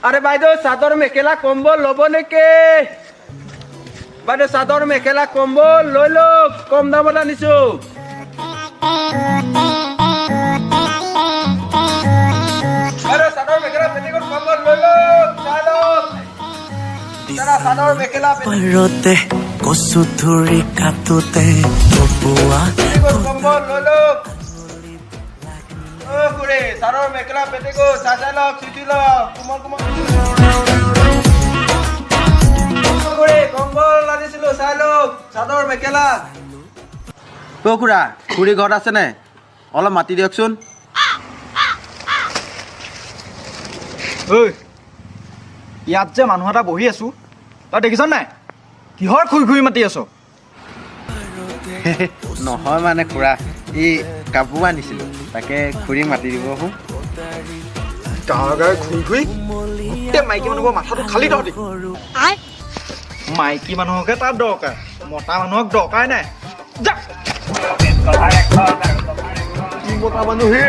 আৰে বাইদেউ চাদৰ মেখেলা কম্বল ল'ব নেকি? বাইদেউ চাদৰ মেখেলা কম্বল লৈ লওক, কম দামত আনিছো। বাইদেউ চাদৰ মেখেলা পেটিকোট কম্বল লৈ লওক, চাই লওক। চাদৰ মেখেলা পাৰতে কচু ধৰি কাটোতে বপুৱা পেটিকোট কম্বল লৈ লওক। খুড়ী চাদৰ মেখেলা পেটিকোট চাই লওক, চিঠি লওক, কোমল কোমল। খুড়ী কম্বল আনিছিলো, চাই লওক, চাদৰ মেখেলা। খুড়া খুড়ী ঘৰত আছে নে? অলপ মাতি দিয়কচোন। ঐ ইয়াত যে মানুহ এটা বহি আছো, তই দেখিছ নাই? কিহৰ খুই খুই মাতি আছ? নহয় মানে খুড়া, এই কাপোৰ আনিছিলো, তাকে খুড়ী মাতি দিব। গাঁৱে গাঁৱে খুই খুই গোটেই মাইকী মানুহৰ মাথাটো খালী তহঁতি। মাইকী মানুহকহে তাত দৰকাৰ, মতা মানুহক দৰকাৰ নাই। যা কি মতা মানুহ হে?